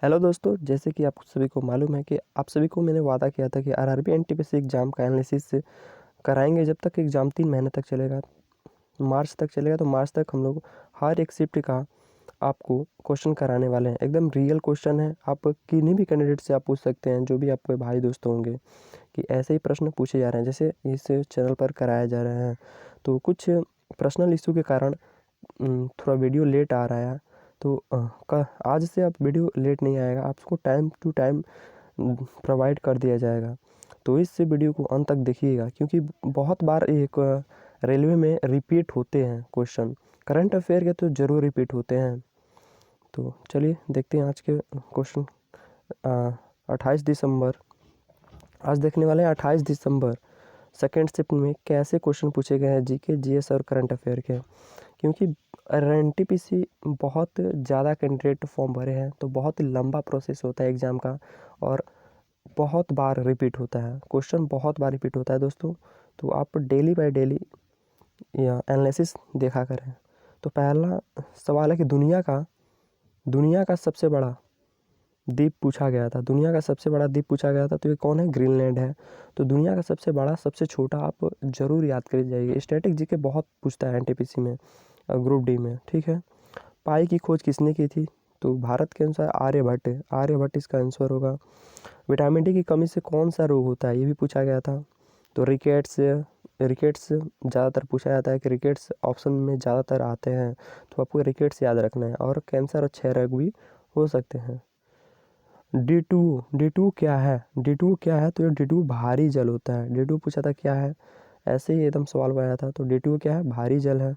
Hello दोस्तों, जैसे कि आप सभी को मालूम है कि आप सभी को मैंने वादा किया था कि आरआरबी एनटीपीसी एग्ज़ाम का एनालिसिस कराएंगे। जब तक एग्ज़ाम 3 महीने तक चलेगा, मार्च तक चलेगा, तो मार्च तक हम लोग हर एक शिफ्ट का आपको क्वेश्चन कराने वाले हैं। एकदम रियल क्वेश्चन है, आप किन्हीं भी कैंडिडेट से आप पूछ सकते हैं, जो भी आपके भाई दोस्त होंगे, कि ऐसे ही प्रश्न पूछे जा रहे हैं जैसे इस चैनल पर कराया जा रहे हैं। तो कुछ पर्सनल इशू के कारण थोड़ा वीडियो लेट आ रहा है, तो आज से आप वीडियो लेट नहीं आएगा, आपको टाइम टू टाइम प्रोवाइड कर दिया जाएगा। तो इस वीडियो को अंत तक देखिएगा, क्योंकि बहुत बार एक रेलवे में रिपीट होते हैं क्वेश्चन, करंट अफेयर के तो ज़रूर रिपीट होते हैं। तो चलिए देखते हैं आज के क्वेश्चन। 28 दिसंबर, आज देखने वाले हैं 28 दिसंबर सेकेंड शिफ्ट में कैसे क्वेश्चन पूछे गए हैं जीके, जीएस और करंट अफेयर के। क्योंकि एनटीपीसी बहुत ज़्यादा कैंडिडेट फॉर्म भरे हैं, तो बहुत ही लंबा प्रोसेस होता है एग्ज़ाम का, और बहुत बार रिपीट होता है क्वेश्चन, बहुत बार रिपीट होता है दोस्तों। तो आप डेली बाय डेली या एनालिसिस देखा करें। तो पहला सवाल है कि दुनिया का सबसे बड़ा द्वीप पूछा गया था। दुनिया का सबसे बड़ा द्वीप पूछा गया था, तो ये कौन है? ग्रीनलैंड है। तो दुनिया का सबसे बड़ा, सबसे छोटा आप ज़रूर याद कर जाइए। स्टैटिक जीके बहुत पूछता है एनटीपीसी में, ग्रुप डी में, ठीक है। पाई की खोज किसने की थी? तो भारत के अनुसार आर्यभट्ट, आर्यभट्ट इसका आंसर होगा। विटामिन डी की कमी से कौन सा रोग होता है, ये भी पूछा गया था। तो रिकेट्स, रिकेट्स ज़्यादातर पूछा जाता है कि रिकेट्स ऑप्शन में ज़्यादातर आते हैं, तो आपको रिकेट्स याद रखना है। और कैंसर और क्षय रोग भी हो सकते हैं। डी टू क्या है? डी टू क्या है? तो ये डी टू भारी जल होता है। डी टू पूछा था क्या है, ऐसे ही एकदम सवाल बनाया था। तो डी टू क्या है? भारी जल है।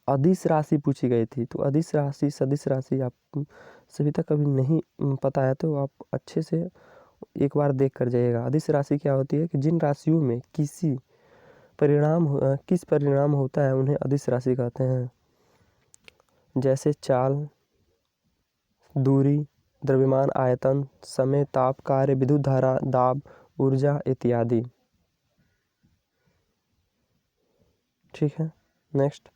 अदिश राशि पूछी गई थी। तो अदिश राशि, सदिश राशि आप सभी तक कभी नहीं पता है, तो आप अच्छे से एक बार देख कर जाइएगा। अदिश राशि क्या होती है कि जिन राशियों में किस परिणाम होता है, उन्हें अदिश राशि कहते हैं। जैसे चाल, दूरी, द्रव्यमान, आयतन, समय, ताप, कार्य, विद्युत धारा, दाब, ऊर्जा इत्यादि। ठीक है, नेक्स्ट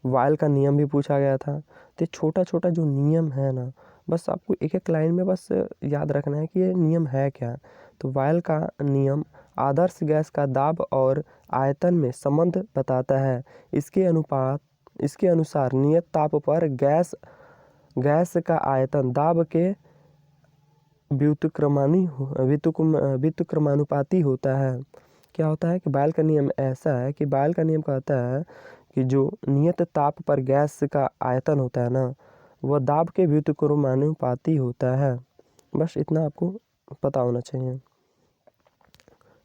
वायल का नियम भी पूछा गया था। तो छोटा छोटा जो नियम है ना, बस आपको एक एक लाइन में बस याद रखना है कि ये नियम है क्या। तो वायल का नियम आदर्श गैस का दाब और आयतन में संबंध बताता है। इसके अनुसार नियत ताप पर गैस का आयतन दाब के व्युत्क्रमानुपाती होता है। क्या होता है कि बायल का नियम ऐसा है कि बायल का नियम कहता है कि जो नियत ताप पर गैस का आयतन होता है ना, वह दाब के व्युत्क्रमानुपाती होता है। बस इतना आपको पता होना चाहिए।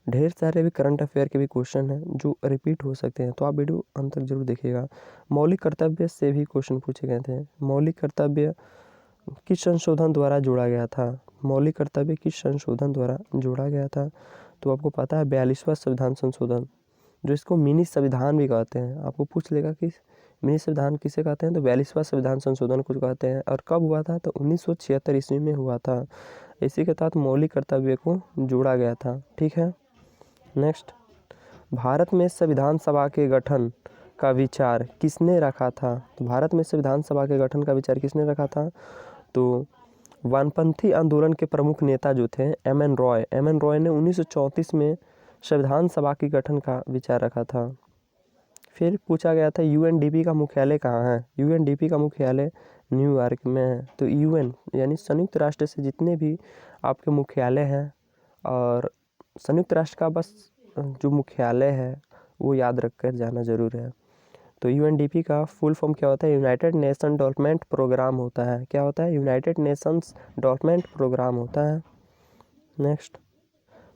ढेर सारे भी करंट अफेयर के भी क्वेश्चन हैं जो रिपीट हो सकते हैं, तो आप वीडियो अंत तक जरूर देखिएगा। मौलिक कर्तव्य से भी क्वेश्चन पूछे गए थे। मौलिक कर्तव्य किस संशोधन द्वारा जोड़ा गया था? मौलिक कर्तव्य किस संशोधन द्वारा जोड़ा गया था? तो आपको पता है 42वां संविधान संशोधन, जो इसको मिनी संविधान भी कहते हैं। आपको पूछ लेगा कि मिनी संविधान किसे कहते हैं, तो 42वां संविधान संशोधन को कहते हैं। और कब हुआ था? तो 1976 ईस्वी में हुआ था। इसी के तहत मौलिक कर्तव्य को जोड़ा गया था। ठीक है, नेक्स्ट भारत में संविधान सभा के गठन का विचार किसने रखा था? तो भारत में संविधान सभा के गठन का विचार किसने रखा था? तो वामपंथी आंदोलन के प्रमुख नेता जो थे एम एन रॉय ने 1934 में संविधान सभा के गठन का विचार रखा था। फिर पूछा गया था यूएनडीपी का मुख्यालय कहाँ है? यूएनडीपी का मुख्यालय न्यूयॉर्क में है। तो यूएन यानी संयुक्त राष्ट्र से जितने भी आपके मुख्यालय हैं, और संयुक्त राष्ट्र का बस जो मुख्यालय है वो याद रख कर जाना ज़रूर है। तो यूएनडीपी का फुल फॉर्म क्या होता है? यूनाइटेड नेशन डेवलपमेंट प्रोग्राम होता है। क्या होता है? यूनाइटेड नेशंस डेवलपमेंट प्रोग्राम होता है। नेक्स्ट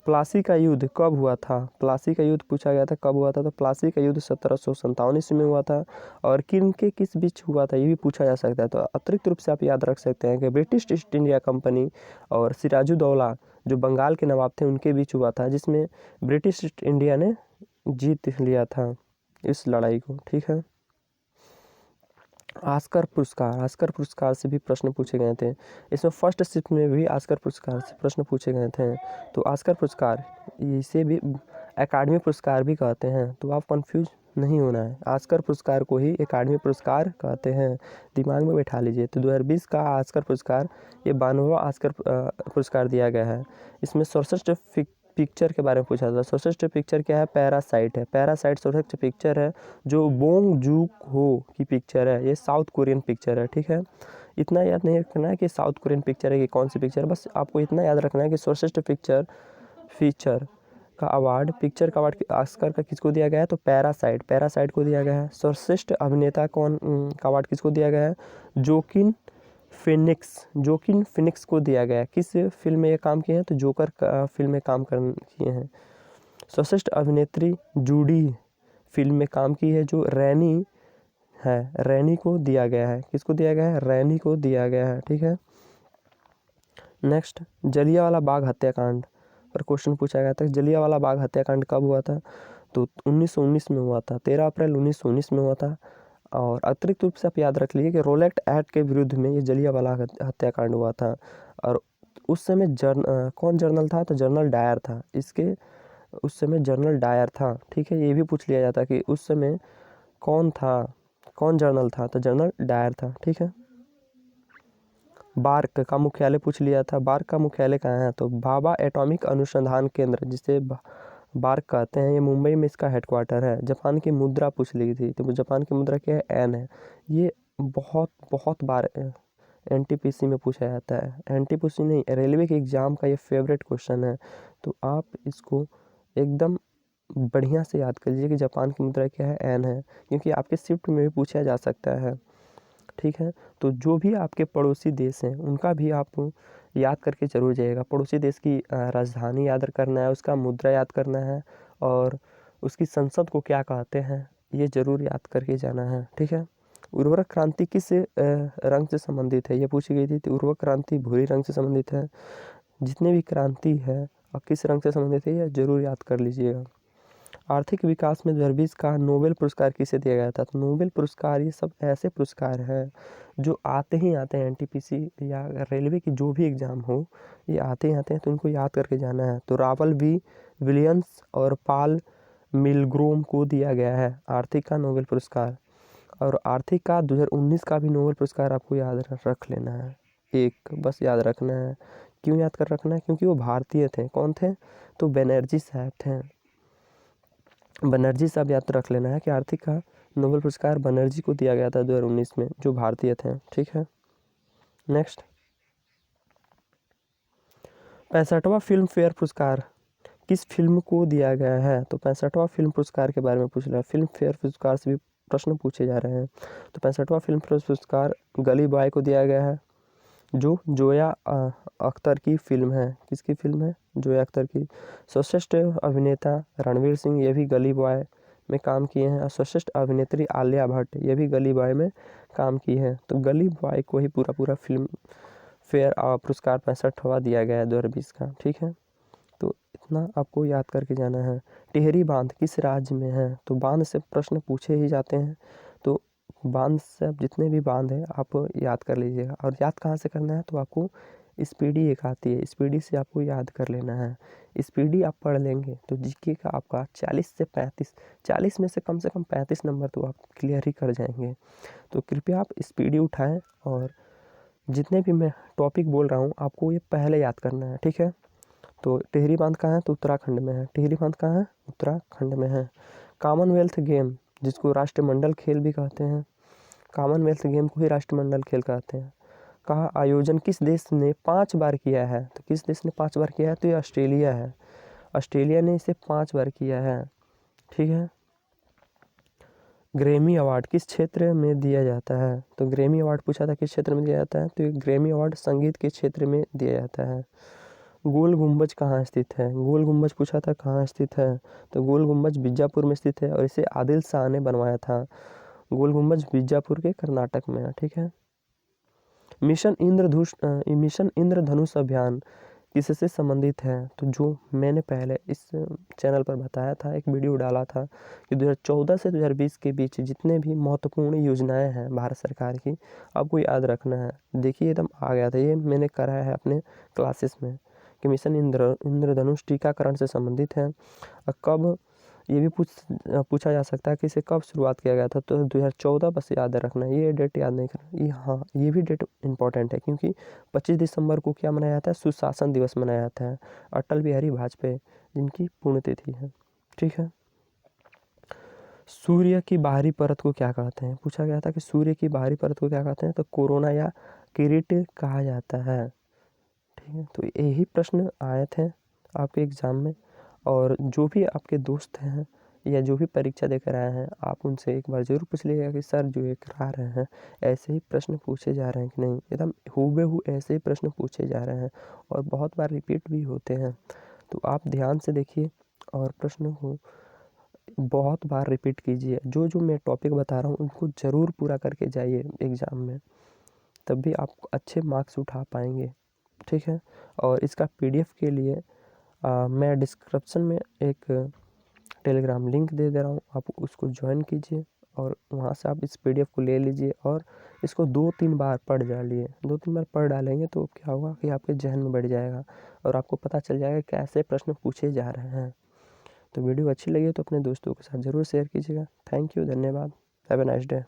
प्लासी का युद्ध कब हुआ था? प्लासी का युद्ध पूछा गया था कब हुआ था? तो प्लासी का युद्ध 1757 ईस्वी में हुआ था। और के किस बीच हुआ था, ये भी पूछा जा सकता है। तो अतिरिक्त रूप से आप याद रख सकते हैं कि ब्रिटिश ईस्ट इंडिया कंपनी और सिराजुद्दौला जो बंगाल के नवाब थे, उनके बीच हुआ था, जिसमें ब्रिटिश ईस्ट इंडिया ने जीत लिया था इस लड़ाई को। ठीक है, ऑस्कर पुरस्कार से भी प्रश्न पूछे गए थे। इसमें फर्स्ट शिफ्ट में भी ऑस्कर पुरस्कार से प्रश्न पूछे गए थे। तो ऑस्कर पुरस्कार, इसे भी एकेडमी पुरस्कार भी कहते हैं, तो आप कंफ्यूज नहीं होना है। ऑस्कर पुरस्कार को ही एकेडमी पुरस्कार कहते हैं, दिमाग में बैठा लीजिए। तो 2020 का ऑस्कर पुरस्कार ये 92वां ऑस्कर पुरस्कार दिया गया है। इसमें सर्वश्रेष्ठ पिक्चर के बारे में पूछा था। सर्वश्रेष्ठ पिक्चर क्या है? पैरासाइट है। पैरासाइट सर्वश्रेष्ठ पिक्चर है, जो बोंग जूक हो की पिक्चर है। ये साउथ कोरियन पिक्चर है, ठीक है। इतना याद नहीं रखना है कि साउथ कोरियन पिक्चर है कि कौन सी पिक्चर, बस आपको इतना याद रखना है कि सर्वश्रेष्ठ फीचर का अवार्ड, पिक्चर का अवार्ड ऑस्कर का किसको दिया गया है? तो पैरासाइट को दिया गया है। सर्वश्रेष्ठ अभिनेता का अवार्ड किसको दिया गया है? जोकिन फिनिक्स को दिया गया है। किस फिल्म में ये काम किए हैं? तो जोकर का फिल्म में काम किए हैं। सर्वश्रेष्ठ अभिनेत्री जूडी फिल्म में काम की है, जो रैनी है, रैनी को दिया गया है। किसको दिया गया है? रैनी को दिया गया है, ठीक है। नेक्स्ट, जलियांवाला बाग हत्याकांड पर क्वेश्चन पूछा गया था। जलियांवाला बाग हत्याकांड कब हुआ था? तो 1919 में हुआ था, 13 अप्रैल 1919 में हुआ था। और अतिरिक्त रूप से आप याद रख लीजिए कि रोलेट एक्ट के विरुद्ध में ये जलियांवाला हत्याकांड हुआ था। और उस समय कौन जर्नल था? तो जनरल डायर था। उस समय जनरल डायर था, ठीक है। ये भी पूछ लिया जाता कि उस समय कौन जर्नल था? तो जनरल डायर था, ठीक है। बार्क का मुख्यालय पूछ लिया था। बार्क का मुख्यालय कहाँ है? तो भाभा एटॉमिक अनुसंधान केंद्र, जिसे बार्क कहते हैं, ये मुंबई में इसका हेडक्वार्टर है। जापान की मुद्रा पूछ ली थी, तो जापान की मुद्रा क्या है? एन है। ये बहुत बार एनटीपीसी में पूछा जाता है। एनटीपीसी नहीं, रेलवे के एग्ज़ाम का ये फेवरेट क्वेश्चन है। तो आप इसको एकदम बढ़िया से याद कर लीजिए कि जापान की मुद्रा क्या है? एन है, क्योंकि आपके शिफ्ट में भी पूछा जा सकता है, ठीक है। तो जो भी आपके पड़ोसी देश हैं उनका भी आप याद करके जरूर जाइएगा। पड़ोसी देश की राजधानी याद करना है, उसका मुद्रा याद करना है, और उसकी संसद को क्या कहते हैं, ये जरूर याद करके जाना है, ठीक है। उर्वरक क्रांति किस रंग से संबंधित है? ये पूछी गई थी। तो उर्वरक क्रांति भूरी रंग से संबंधित है। जितने भी क्रांति है और किस रंग से संबंधित है, ये जरूर याद कर लीजिएगा। आर्थिक विकास में 2020 का नोबेल पुरस्कार किसे दिया गया था? तो नोबेल पुरस्कार ये सब ऐसे पुरस्कार हैं जो आते हैं। एनटीपीसी या रेलवे की जो भी एग्ज़ाम हो, ये आते हैं, तो इनको याद करके जाना है। तो रावल बी विलियम्स और पाल मिलग्रोम को दिया गया है आर्थिक का नोबेल पुरस्कार। और आर्थिक का 2019 का भी नोबेल पुरस्कार आपको याद रख लेना है, एक बस याद रखना है। क्यों याद कर रखना है? क्योंकि वो भारतीय थे। कौन थे? तो बनर्जी साहब थे। बनर्जी साहब याद रख लेना है कि आर्थिक का नोबेल पुरस्कार बनर्जी को दिया गया था 2019 में, जो भारतीय थे, ठीक है। नेक्स्ट, 65वां फिल्म फेयर पुरस्कार किस फिल्म को दिया गया है? तो 65वां फिल्म पुरस्कार के बारे में पूछ रहा है। फिल्म फेयर पुरस्कार से भी प्रश्न पूछे जा रहे हैं। तो 65वां फिल्म फेयर पुरस्कार गली बॉय को दिया गया है, जो जोया अख्तर की फिल्म है। किसकी फिल्म है? जोया अख्तर की। सर्वश्रेष्ठ अभिनेता रणवीर सिंह, ये भी गली बॉय में काम किए हैं। और सर्वश्रेष्ठ अभिनेत्री आलिया भट्ट, ये भी गली बॉय में काम की है। तो गली बॉय को ही पूरा फिल्म फेयर पुरस्कार 65वां दिया गया है 2020 का, ठीक है। तो इतना आपको याद करके जाना है। टिहरी बांध किस राज्य में है? तो बांध से प्रश्न पूछे ही जाते हैं। तो बांध से आप जितने भी बांध हैं आप याद कर लीजिएगा। और याद कहाँ से करना है? तो आपको स्पीडी एक आती है, स्पीडी से आपको याद कर लेना है। स्पीडी आप पढ़ लेंगे तो जीके का आपका 40 से 35, 40 में से कम 35 नंबर तो आप क्लियर ही कर जाएंगे। तो कृपया आप स्पीडी उठाएं, और जितने भी मैं टॉपिक बोल रहा हूँ आपको ये पहले याद करना है, ठीक है। तो टिहरी बांध कहाँ है? तो उत्तराखंड में है। टिहरी बांध कहाँ है? उत्तराखंड में है। कॉमनवेल्थ गेम, जिसको राष्ट्रमंडल खेल भी कहते हैं, कॉमनवेल्थ गेम को ही राष्ट्रमंडल खेल कहते हैं, का आयोजन किस देश ने 5 बार किया है? तो किस देश ने 5 बार किया है? तो ये ऑस्ट्रेलिया है। ऑस्ट्रेलिया ने इसे 5 बार किया है, ठीक है। ग्रैमी अवार्ड किस क्षेत्र में दिया जाता है? तो ग्रैमी अवार्ड पूछा था किस क्षेत्र में दिया जाता है? तो ये ग्रैमी अवार्ड संगीत के क्षेत्र में दिया जाता है। गोल गुंबज कहाँ स्थित है? गोल गुंबज पूछा था कहाँ स्थित है? तो गोल गुंबज बीजापुर में स्थित है, और इसे आदिल शाह ने बनवाया था। गोल गुंबज बीजापुर के कर्नाटक में है, ठीक है। मिशन इंद्रधनुष अभियान किससे संबंधित है? तो जो मैंने पहले इस चैनल पर बताया था, एक वीडियो डाला था कि 2014 से 2020 के बीच जितने भी महत्वपूर्ण योजनाएं हैं भारत सरकार की, आपको याद रखना है। देखिए एकदम आ गया था, ये मैंने कराया है अपने क्लासेस में कि मिशन इंद्रधनुष टीकाकरण से संबंधित है। और कब ये भी पूछा जा सकता है कि इसे कब शुरुआत किया गया था, तो 2014 बस याद रखना, ये डेट याद नहीं करना। ये हाँ, ये भी डेट इम्पॉर्टेंट है क्योंकि 25 दिसंबर को क्या मनाया जाता है, सुशासन दिवस मनाया जाता है, अटल बिहारी वाजपेयी जिनकी पुण्यतिथि है। ठीक है। सूर्य की बाहरी परत को क्या कहते हैं, पूछा गया था कि सूर्य की बाहरी परत को क्या कहते हैं, तो कोरोना या किरीट कहा जाता है। ठीक है, तो यही प्रश्न आए थे आपके एग्ज़ाम में, और जो भी आपके दोस्त हैं या जो भी परीक्षा देकर आए हैं, आप उनसे एक बार ज़रूर पूछ लीजिएगा कि सर जो ये करा रहे हैं ऐसे ही प्रश्न पूछे जा रहे हैं कि नहीं। एकदम हूबहू ऐसे ही प्रश्न पूछे जा रहे हैं और बहुत बार रिपीट भी होते हैं। तो आप ध्यान से देखिए और प्रश्न को बहुत बार रिपीट कीजिए। जो जो मैं टॉपिक बता रहा हूँ उनको ज़रूर पूरा करके जाइए एग्ज़ाम में, तब भी आप अच्छे मार्क्स उठा पाएंगे। ठीक है। और इसका PDF के लिए मैं डिस्क्रिप्शन में एक टेलीग्राम लिंक दे रहा हूँ, आप उसको ज्वाइन कीजिए और वहाँ से आप इस PDF को ले लीजिए और इसको 2-3 बार पढ़ डालिए। 2-3 बार पढ़ डालेंगे तो क्या होगा कि आपके जहन में बैठ जाएगा और आपको पता चल जाएगा कैसे प्रश्न पूछे जा रहे हैं। तो वीडियो अच्छी लगी तो अपने दोस्तों के साथ ज़रूर शेयर कीजिएगा। थैंक यू, धन्यवाद, हैव अ नाइस डे।